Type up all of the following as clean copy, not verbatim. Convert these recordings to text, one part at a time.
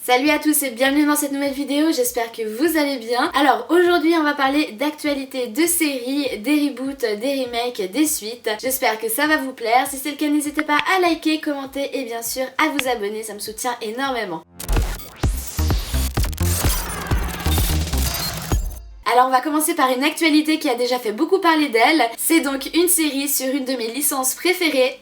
Salut à tous et bienvenue dans cette nouvelle vidéo, j'espère que vous allez bien. Alors aujourd'hui on va parler d'actualité de séries, des reboots, des remakes, des suites. J'espère que ça va vous plaire, si c'est le cas n'hésitez pas à liker, commenter et bien sûr à vous abonner, ça me soutient énormément. Alors on va commencer par une actualité qui a déjà fait beaucoup parler d'elle. C'est donc une série sur une de mes licences préférées.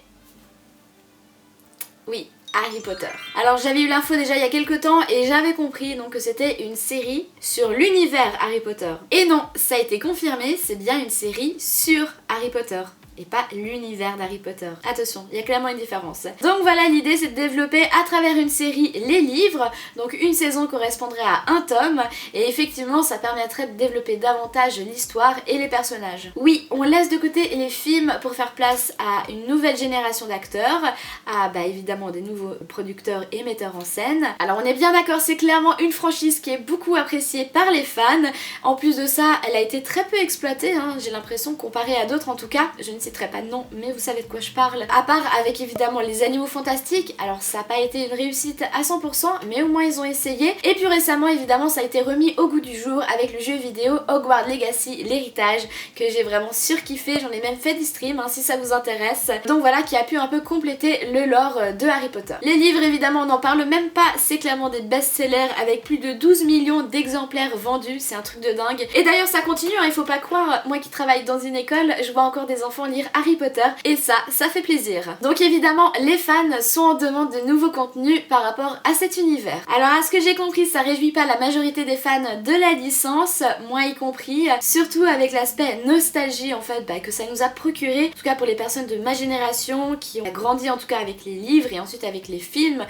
Oui, Harry Potter. Alors j'avais eu l'info déjà il y a quelques temps et j'avais compris donc que c'était une série sur l'univers Harry Potter. Et non, ça a été confirmé, c'est bien une série sur Harry Potter. Et pas l'univers d'Harry Potter. Attention, il y a clairement une différence. Donc voilà, l'idée c'est de développer à travers une série les livres. Donc une saison correspondrait à un tome. Et effectivement, ça permettrait de développer davantage l'histoire et les personnages. Oui, on laisse de côté les films pour faire place à une nouvelle génération d'acteurs. À évidemment des nouveaux producteurs et metteurs en scène. Alors on est bien d'accord, c'est clairement une franchise qui est beaucoup appréciée par les fans. En plus de ça, elle a été très peu exploitée, hein, j'ai l'impression, comparée à d'autres en tout cas. Je ne citerai pas de nom, mais vous savez de quoi je parle. À part avec évidemment les animaux fantastiques, alors ça n'a pas été une réussite à 100%, mais au moins ils ont essayé. Et puis récemment évidemment ça a été remis au goût du jour avec le jeu vidéo Hogwarts Legacy, l'héritage, que j'ai vraiment surkiffé, j'en ai même fait des streams si ça vous intéresse. Donc voilà, qui a pu un peu compléter le lore de Harry Potter. Les livres évidemment on n'en parle même pas, c'est clairement des best-sellers avec plus de 12 millions d'exemplaires vendus, c'est un truc de dingue. Et d'ailleurs ça continue, il faut pas croire, moi qui travaille dans une école, je vois encore des enfants lire Harry Potter et ça fait plaisir. Donc évidemment les fans sont en demande de nouveaux contenus par rapport à cet univers. Alors à ce que j'ai compris, ça réjouit pas la majorité des fans de la licence, moi y compris, surtout avec l'aspect nostalgie en fait que ça nous a procuré, en tout cas pour les personnes de ma génération qui ont grandi en tout cas avec les livres et ensuite avec les films,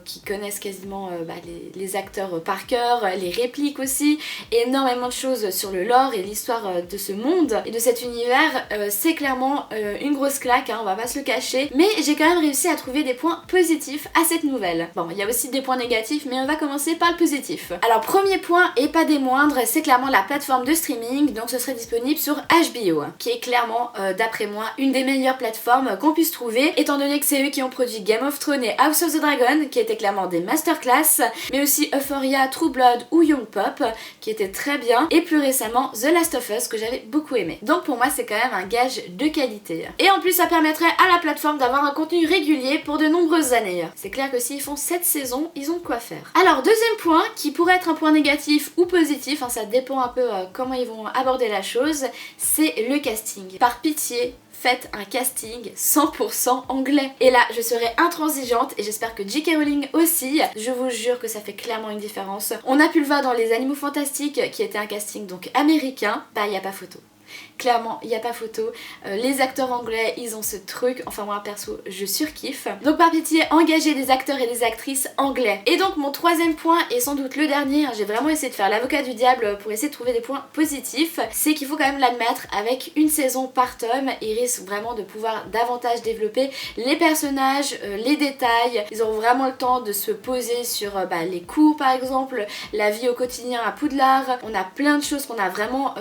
qui connaissent quasiment les acteurs par cœur, les répliques aussi, énormément de choses sur le lore et l'histoire de ce monde et de cet univers. C'est clairement une grosse claque, on va pas se le cacher, mais j'ai quand même réussi à trouver des points positifs à cette nouvelle. Bon, il y a aussi des points négatifs, mais on va commencer par le positif. Alors premier point, et pas des moindres, c'est clairement la plateforme de streaming, donc ce serait disponible sur HBO, qui est clairement, d'après moi, une des meilleures plateformes qu'on puisse trouver, étant donné que c'est eux qui ont produit Game of Thrones et House of the Dragon, qui étaient clairement des masterclass, mais aussi Euphoria, True Blood ou Young Pop, qui étaient très bien, et plus récemment The Last of Us, que j'avais beaucoup aimé. Donc pour moi, c'est quand même un gage de qualité. Et en plus ça permettrait à la plateforme d'avoir un contenu régulier pour de nombreuses années. C'est clair que s'ils font 7 saisons, ils ont de quoi faire. Alors deuxième point, qui pourrait être un point négatif ou positif, ça dépend un peu comment ils vont aborder la chose, c'est le casting. Par pitié, faites un casting 100% anglais. Et là, je serai intransigeante et j'espère que J.K. Rowling aussi. Je vous jure que ça fait clairement une différence. On a pu le voir dans Les Animaux Fantastiques, qui était un casting donc américain. Il n'y a pas photo. Clairement, il n'y a pas photo. Les acteurs anglais, ils ont ce truc. Enfin, moi perso, je surkiffe. Donc, par pitié, engagez des acteurs et des actrices anglais. Et donc, mon troisième point, et sans doute le dernier, j'ai vraiment essayé de faire l'avocat du diable pour essayer de trouver des points positifs, c'est qu'il faut quand même l'admettre, avec une saison par tome, ils risquent vraiment de pouvoir davantage développer les personnages, les détails. Ils auront vraiment le temps de se poser sur les cours, par exemple, la vie au quotidien à Poudlard. On a plein de choses qu'on a vraiment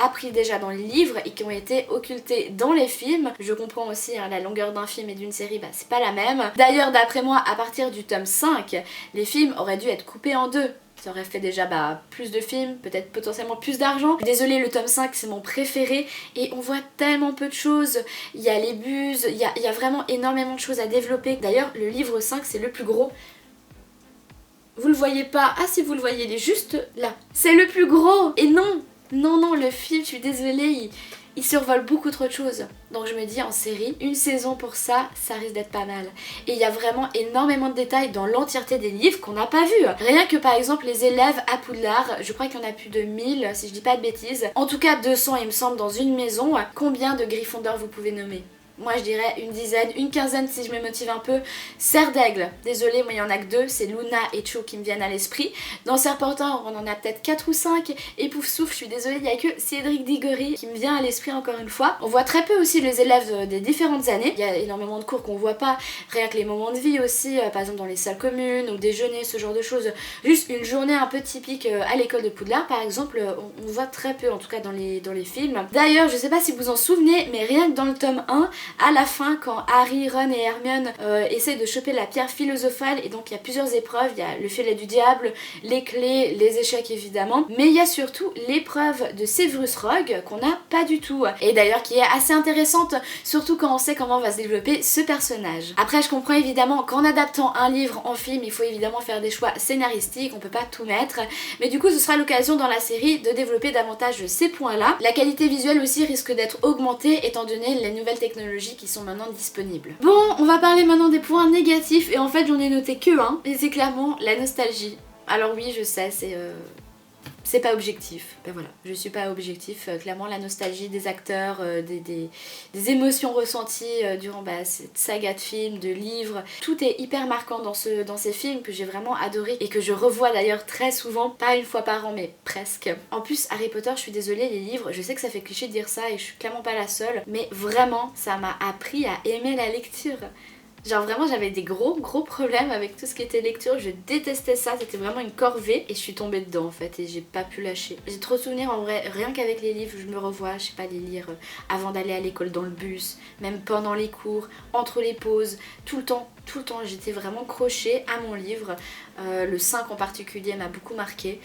appris déjà dans les livres et qui ont été occultés dans les films. Je comprends aussi la longueur d'un film et d'une série, c'est pas la même. D'ailleurs, d'après moi, à partir du tome 5, les films auraient dû être coupés en deux. Ça aurait fait déjà plus de films, peut-être potentiellement plus d'argent. Désolée, le tome 5 c'est mon préféré et on voit tellement peu de choses. Il y a les buses, il y a vraiment énormément de choses à développer. D'ailleurs, le livre 5 c'est le plus gros. Vous le voyez pas? Ah si, vous le voyez, il est juste là. C'est le plus gros. Et non, le film, je suis désolée, il survole beaucoup trop de choses. Donc je me dis, en série, une saison pour ça, ça risque d'être pas mal. Et il y a vraiment énormément de détails dans l'entièreté des livres qu'on n'a pas vu. Rien que par exemple les élèves à Poudlard, je crois qu'il y en a plus de 1000 si je dis pas de bêtises. En tout cas 200 il me semble dans une maison. Combien de Gryffondor vous pouvez nommer? Moi je dirais une dizaine, une quinzaine si je me motive un peu. Serre d'aigle, désolée, moi il y en a que 2, c'est Luna et Cho qui me viennent à l'esprit. Dans Serpentin on en a peut-être 4 ou 5. Et Poufsouffle, je suis désolée, il n'y a que Cédric Diggory qui me vient à l'esprit encore une fois. On voit très peu aussi les élèves des différentes années. Il y a énormément de cours qu'on voit pas, rien que les moments de vie aussi, par exemple dans les salles communes ou déjeuner, ce genre de choses. Juste une journée un peu typique à l'école de Poudlard par exemple, on voit très peu en tout cas dans les films. D'ailleurs je sais pas si vous en souvenez, mais rien que dans le tome 1, à la fin quand Harry, Ron et Hermione essayent de choper la pierre philosophale, et donc il y a plusieurs épreuves, il y a le filet du diable, les clés, les échecs évidemment, mais il y a surtout l'épreuve de Severus Rogue qu'on n'a pas du tout, et d'ailleurs qui est assez intéressante, surtout quand on sait comment va se développer ce personnage. Après je comprends évidemment qu'en adaptant un livre en film, il faut évidemment faire des choix scénaristiques, on peut pas tout mettre, mais du coup ce sera l'occasion dans la série de développer davantage ces points-là. La qualité visuelle aussi risque d'être augmentée étant donné les nouvelles technologies qui sont maintenant disponibles. Bon, on va parler maintenant des points négatifs, et en fait j'en ai noté que un, et c'est clairement la nostalgie. Alors oui, je sais, c'est pas objectif. Ben voilà, je suis pas objectif. Clairement, la nostalgie des acteurs, des émotions ressenties durant cette saga de films, de livres, tout est hyper marquant dans ces films que j'ai vraiment adoré et que je revois d'ailleurs très souvent, pas une fois par an, mais presque. En plus, Harry Potter, je suis désolée, les livres, je sais que ça fait cliché de dire ça et je suis clairement pas la seule, mais vraiment, ça m'a appris à aimer la lecture. Genre vraiment j'avais des gros problèmes avec tout ce qui était lecture, je détestais ça, c'était vraiment une corvée et je suis tombée dedans en fait et j'ai pas pu lâcher. J'ai trop de souvenirs en vrai, rien qu'avec les livres, je me revois, je sais pas, les lire avant d'aller à l'école dans le bus, même pendant les cours, entre les pauses, tout le temps j'étais vraiment crochée à mon livre. Le 5 en particulier m'a beaucoup marqué.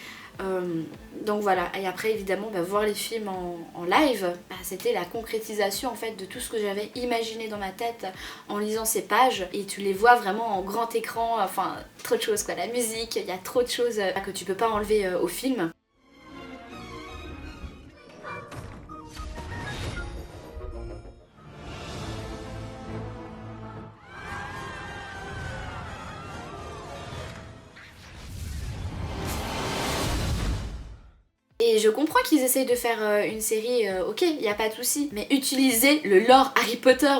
Donc voilà, et après évidemment voir les films en live, c'était la concrétisation en fait de tout ce que j'avais imaginé dans ma tête en lisant ces pages, et tu les vois vraiment en grand écran, enfin trop de choses quoi, la musique, il y a trop de choses que tu peux pas enlever au film. Et je comprends qu'ils essayent de faire une série, ok, y a pas de souci, mais utilisez le lore Harry Potter,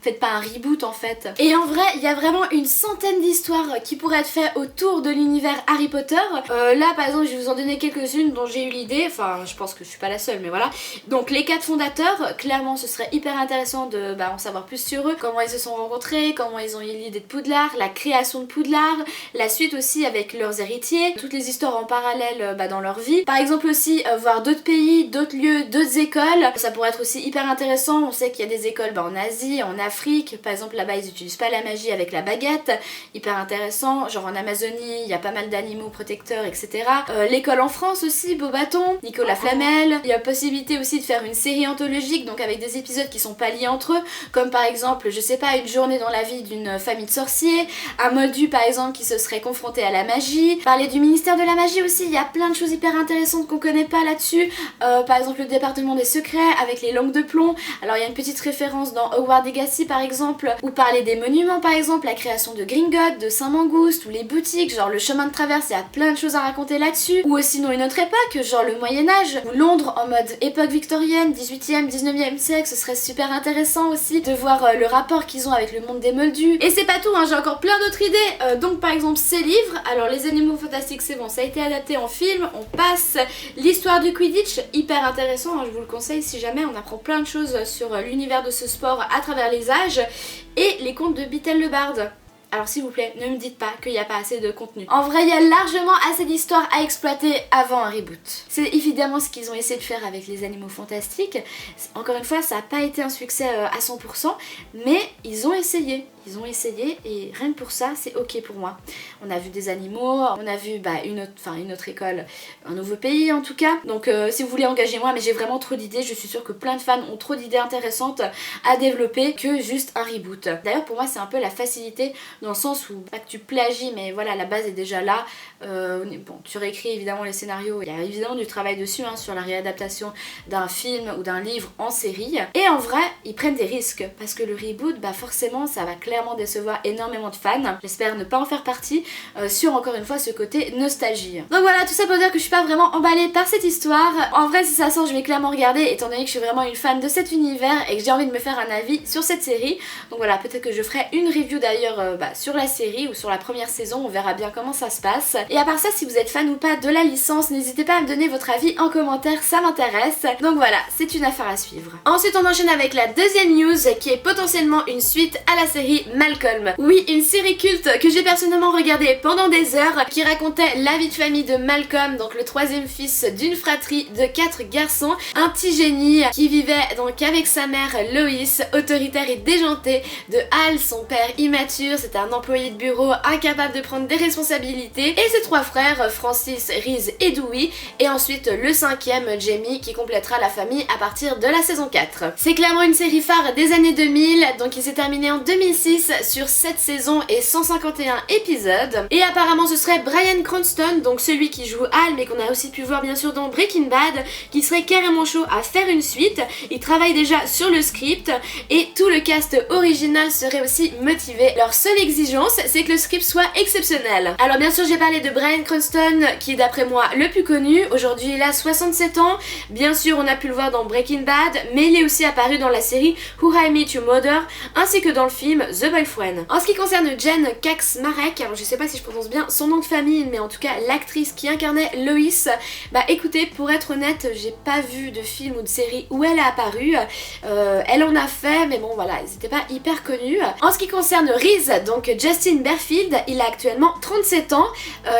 faites pas un reboot en fait. Et en vrai, il y a vraiment une centaine d'histoires qui pourraient être faites autour de l'univers Harry Potter. Là par exemple, je vais vous en donner quelques-unes dont j'ai eu l'idée, enfin je pense que je suis pas la seule, mais voilà. Donc les 4 fondateurs, clairement ce serait hyper intéressant de en savoir plus sur eux, comment ils se sont rencontrés, comment ils ont eu l'idée de Poudlard, la création de Poudlard, la suite aussi avec leurs héritiers, toutes les histoires en parallèle dans leur vie. Par exemple aussi voir d'autres pays, d'autres lieux, d'autres écoles, ça pourrait être aussi hyper intéressant. On sait qu'il y a des écoles en Asie, en Afrique, par exemple là-bas ils utilisent pas la magie avec la baguette, hyper intéressant, genre en Amazonie il y a pas mal d'animaux protecteurs, etc. L'école en France aussi, Beauxbatons, Nicolas Flamel, il y a possibilité aussi de faire une série anthologique, donc avec des épisodes qui sont pas liés entre eux, comme par exemple, je sais pas, une journée dans la vie d'une famille de sorciers, un moldu par exemple qui se serait confronté à la magie, parler du ministère de la magie aussi, il y a plein de choses hyper intéressantes qu'on connaît pas là-dessus, par exemple le département des secrets avec les langues de plomb. Alors il y a une petite référence dans Hogwarts Legacy par exemple, ou parler des monuments par exemple, la création de Gringotts, de Saint-Mangouste, ou les boutiques, genre le chemin de traverse, il y a plein de choses à raconter là-dessus. Ou sinon une autre époque, genre le Moyen-Âge, ou Londres en mode époque victorienne, 18e, 19e siècle, ce serait super intéressant aussi de voir le rapport qu'ils ont avec le monde des moldus. Et c'est pas tout, hein, j'ai encore plein d'autres idées. Donc par exemple ces livres, alors les animaux fantastiques c'est bon, ça a été adapté en film, on passe. L'histoire du Quidditch, hyper intéressant, hein, je vous le conseille si jamais, on apprend plein de choses sur l'univers de ce sport à travers les âges. Et les contes de Bithel le Barde. Alors s'il vous plaît, ne me dites pas qu'il n'y a pas assez de contenu. En vrai, il y a largement assez d'histoires à exploiter avant un reboot. C'est évidemment ce qu'ils ont essayé de faire avec les animaux fantastiques. Encore une fois, ça n'a pas été un succès à 100%, mais ils ont essayé. Ils ont essayé et rien que pour ça, c'est ok pour moi. On a vu des animaux, on a vu une autre école, un nouveau pays en tout cas. Donc si vous voulez engager moi, mais j'ai vraiment trop d'idées. Je suis sûre que plein de fans ont trop d'idées intéressantes à développer que juste un reboot. D'ailleurs pour moi c'est un peu la facilité dans le sens où, pas que tu plagies, mais voilà, la base est déjà là. Bon, tu réécris évidemment les scénarios, il y a évidemment du travail dessus hein, sur la réadaptation d'un film ou d'un livre en série. Et en vrai, ils prennent des risques parce que le reboot, forcément ça va clairement décevoir énormément de fans. J'espère ne pas en faire partie sur encore une fois ce côté nostalgie. Donc voilà, tout ça pour dire que je suis pas vraiment emballée par cette histoire. En vrai si ça sort je vais clairement regarder étant donné que je suis vraiment une fan de cet univers et que j'ai envie de me faire un avis sur cette série. Donc voilà, peut-être que je ferai une review d'ailleurs sur la série ou sur la première saison, on verra bien comment ça se passe. Et à part ça, si vous êtes fan ou pas de la licence, n'hésitez pas à me donner votre avis en commentaire, ça m'intéresse. Donc voilà, c'est une affaire à suivre. Ensuite on enchaîne avec la deuxième news qui est potentiellement une suite à la série Malcolm. Oui, une série culte que j'ai personnellement regardée pendant des heures, qui racontait la vie de famille de Malcolm, donc le troisième fils d'une fratrie de 4 garçons, un petit génie qui vivait donc avec sa mère Lois, autoritaire et déjantée, de Hal, son père immature, c'était un employé de bureau incapable de prendre des responsabilités, et ses 3 frères, Francis, Reese et Dewey, et ensuite le 5e, Jamie, qui complétera la famille à partir de la saison 4. C'est clairement une série phare des années 2000, donc il s'est terminé en 2006 sur 7 saisons et 151 épisodes, et apparemment ce serait Bryan Cranston, donc celui qui joue Hal, mais qu'on a aussi pu voir bien sûr dans Breaking Bad, qui serait carrément chaud à faire une suite. Il travaille déjà sur le script, et tout le cast original serait aussi motivé. Leur seule exigence, c'est que le script soit exceptionnel. Alors bien sûr j'ai parlé de Bryan Cranston, qui est d'après moi le plus connu. Aujourd'hui il a 67 ans, bien sûr on a pu le voir dans Breaking Bad, mais il est aussi apparu dans la série Who I Met Your Mother, ainsi que dans le film The Boyfriend. En ce qui concerne Jen Kaczmarek, alors je sais pas si je prononce bien son nom de famille, mais en tout cas l'actrice qui incarnait Lois, bah écoutez, pour être honnête, j'ai pas vu de film ou de série où elle est apparue. Elle en a fait, mais bon voilà, ils étaient pas hyper connus. En ce qui concerne Reese, donc Justin Berfield, il a actuellement 37 ans.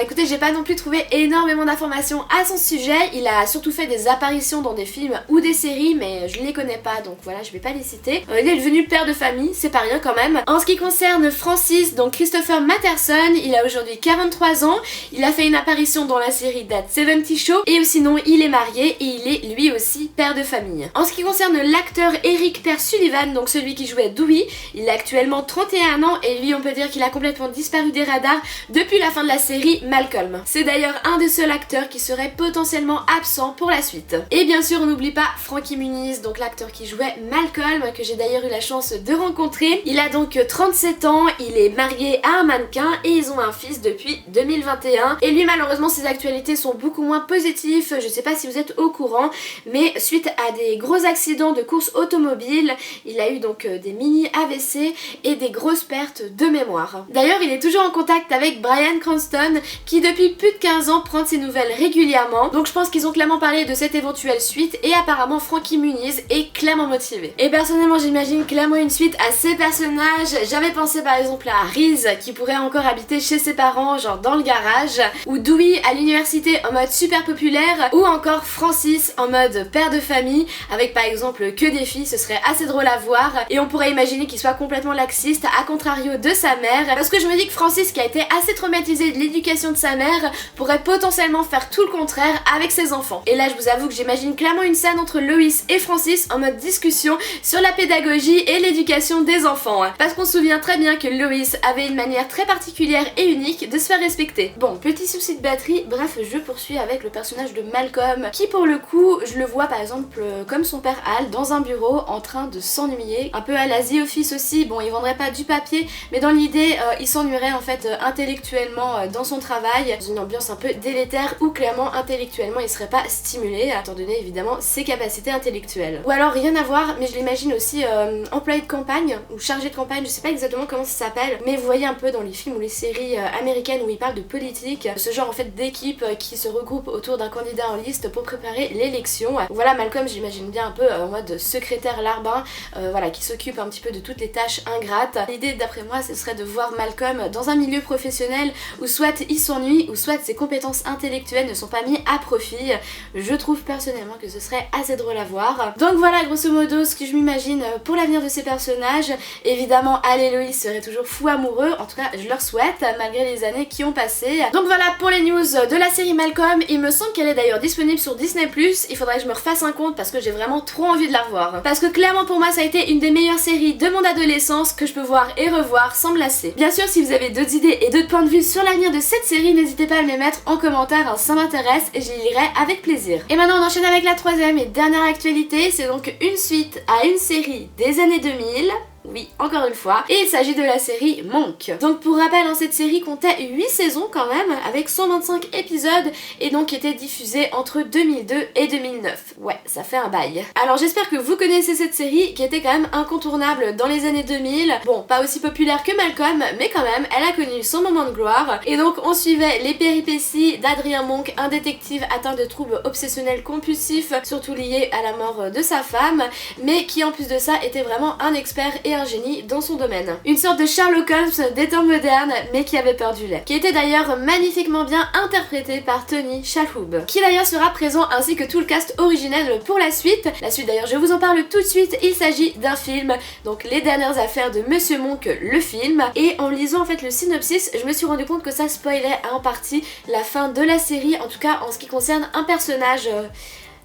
Écoutez, j'ai pas non plus trouvé énormément d'informations à son sujet. Il a surtout fait des apparitions dans des films ou des séries, mais je les connais pas, donc voilà, je vais pas les citer. Il est devenu père de famille, c'est pas rien quand même. En ce qui concerne Francis, donc Christopher Matterson, il a aujourd'hui 43 ans. Il a fait une apparition dans la série That 70 Show, et sinon il est marié et il est lui aussi père de famille. En ce qui concerne l'acteur Eric Per Sullivan, donc celui qui jouait Dewey, il a actuellement 31 ans et lui on peut dire qu'il a complètement disparu des radars depuis la fin de la série Malcolm. C'est d'ailleurs un des seuls acteurs qui serait potentiellement absent pour la suite. Et bien sûr on n'oublie pas Frankie Muniz, donc l'acteur qui jouait Malcolm, que j'ai d'ailleurs eu la chance de rencontrer. Il a donc 37 ans, il est marié à un mannequin et ils ont un fils depuis 2021. Et lui malheureusement ses actualités sont beaucoup moins positives, je sais pas si vous êtes au courant, mais suite à des gros accidents de course automobile, il a eu donc des mini AVC et des grosses pertes de mémoire. D'ailleurs il est toujours en contact avec Bryan Cranston qui depuis plus de 15 ans prend de ses nouvelles régulièrement, donc je pense qu'ils ont clairement parlé de cette éventuelle suite et apparemment Frankie Muniz est clairement motivé. Et personnellement j'imagine clairement une suite à ces personnages. J'avais pensé par exemple à Reese qui pourrait encore habiter chez ses parents, genre dans le garage, ou Dewey à l'université en mode super populaire, ou encore Francis en mode père de famille avec par exemple que des filles, ce serait assez drôle à voir, et on pourrait imaginer qu'il soit complètement laxiste à contrario de sa mère, parce que je me dis que Francis qui a été assez traumatisé de l'éducation de sa mère pourrait potentiellement faire tout le contraire avec ses enfants. Et là je vous avoue que j'imagine clairement une scène entre Lois et Francis en mode discussion sur la pédagogie et l'éducation des enfants, parce qu'on se souvient très bien que Lois avait une manière très particulière et unique de se faire respecter. Bon, petit souci de batterie, bref, je poursuis avec le personnage de Malcolm, qui pour le coup, je le vois par exemple comme son père Hal dans un bureau en train de s'ennuyer, un peu à la The Office aussi. Bon, il vendrait pas du papier, mais dans l'idée, il s'ennuierait en fait intellectuellement dans son travail, dans une ambiance un peu délétère où clairement intellectuellement il serait pas stimulé, étant donné évidemment ses capacités intellectuelles. Ou alors rien à voir, mais je l'imagine aussi employé de campagne ou chargé de campagne, je sais pas exactement comment ça s'appelle, mais vous voyez un peu dans les films ou les séries américaines où ils parlent de politique, ce genre en fait d'équipe qui se regroupe autour d'un candidat en liste pour préparer l'élection. Voilà, Malcolm j'imagine bien un peu en mode secrétaire larbin, voilà, qui s'occupe un petit peu de toutes les tâches ingrates. L'idée d'après moi ce serait de voir Malcolm dans un milieu professionnel où soit il s'ennuie ou soit ses compétences intellectuelles ne sont pas mises à profit. Je trouve personnellement que ce serait assez drôle à voir. Donc voilà grosso modo ce que je m'imagine pour l'avenir de ces personnages. Évidemment Hal et Lois seraient toujours fous amoureux, en tout cas je leur souhaite malgré les années qui ont passé. Donc voilà pour les news de la série Malcolm. Il me semble qu'elle est d'ailleurs disponible sur Disney+, il faudrait que je me refasse un compte parce que j'ai vraiment trop envie de la revoir. Parce que clairement pour moi ça a été une des meilleures séries de mon adolescence que je peux voir et revoir sans me lasser. Bien sûr si vous avez d'autres idées et d'autres points de vue sur l'avenir de cette série, n'hésitez pas à me les mettre en commentaire, hein, ça m'intéresse et j'y lirai avec plaisir. Et maintenant on enchaîne avec la troisième et dernière actualité, c'est donc une suite à une série des années 2000. oui, encore une fois, et il s'agit de la série Monk. Donc pour rappel, cette série comptait 8 saisons quand même, avec 125 épisodes, et donc était diffusée entre 2002 et 2009. Ouais, ça fait un bail. Alors j'espère que vous connaissez cette série, qui était quand même incontournable dans les années 2000. Bon, pas aussi populaire que Malcolm, mais quand même, elle a connu son moment de gloire, et donc on suivait les péripéties d'Adrien Monk, un détective atteint de troubles obsessionnels compulsifs, surtout liés à la mort de sa femme, mais qui en plus de ça était vraiment un expert et un génie dans son domaine. Une sorte de Sherlock Holmes des temps modernes, mais qui avait peur du lait. Qui était d'ailleurs magnifiquement bien interprété par Tony Shalhoub, qui d'ailleurs sera présent ainsi que tout le cast originel pour la suite. La suite d'ailleurs je vous en parle tout de suite, il s'agit d'un film, donc Les dernières affaires de Monsieur Monk, le film, et en lisant en fait le synopsis, je me suis rendu compte que ça spoilait en partie la fin de la série, en tout cas en ce qui concerne un personnage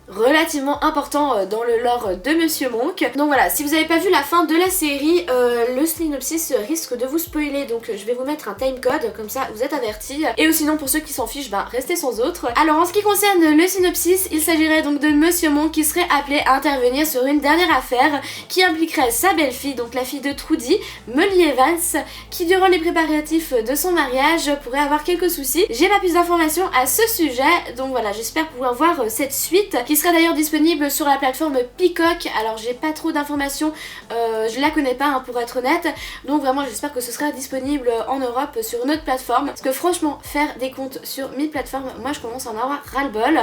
relativement important dans le lore de Monsieur Monk. Donc voilà, si vous n'avez pas vu la fin de la série, le synopsis risque de vous spoiler, donc je vais vous mettre un timecode, comme ça vous êtes avertis. Et sinon pour ceux qui s'en fichent, restez sans autre. Alors en ce qui concerne le synopsis, il s'agirait donc de Monsieur Monk qui serait appelé à intervenir sur une dernière affaire qui impliquerait sa belle-fille, donc la fille de Trudy, Molly Evans, qui durant les préparatifs de son mariage pourrait avoir quelques soucis. J'ai pas plus d'informations à ce sujet, donc voilà, j'espère pouvoir voir cette suite qui sera d'ailleurs disponible sur la plateforme Peacock. Alors j'ai pas trop d'informations, je la connais pas pour être honnête, donc vraiment j'espère que ce sera disponible en Europe sur une autre plateforme, parce que franchement faire des comptes sur 1000 plateformes, moi je commence à en avoir ras-le-bol,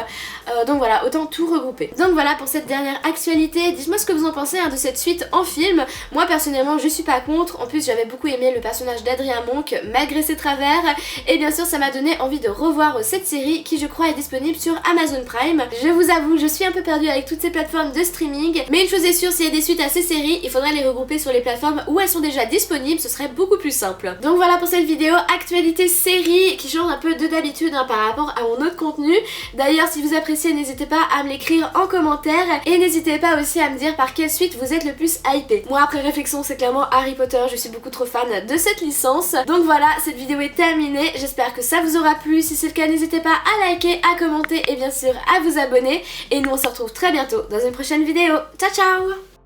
donc voilà, autant tout regrouper. Donc voilà pour cette dernière actualité, dites-moi ce que vous en pensez de cette suite en film. Moi personnellement je suis pas contre, en plus j'avais beaucoup aimé le personnage d'Adrien Monk malgré ses travers, et bien sûr ça m'a donné envie de revoir cette série qui je crois est disponible sur Amazon Prime. Je vous avoue, je suis un peu perdue avec toutes ces plateformes de streaming, mais une chose est sûre, s'il y a des suites à ces séries, il faudrait les regrouper sur les plateformes où elles sont déjà disponibles, ce serait beaucoup plus simple. Donc voilà pour cette vidéo actualité série qui change un peu de d'habitude par rapport à mon autre contenu. D'ailleurs si vous appréciez, n'hésitez pas à me l'écrire en commentaire, et n'hésitez pas aussi à me dire par quelle suite vous êtes le plus hypé. Moi après réflexion c'est clairement Harry Potter, je suis beaucoup trop fan de cette licence. Donc voilà, cette vidéo est terminée, j'espère que ça vous aura plu. Si c'est le cas, n'hésitez pas à liker, à commenter et bien sûr à vous abonner. Et nous on se retrouve très bientôt dans une prochaine vidéo. Ciao ciao!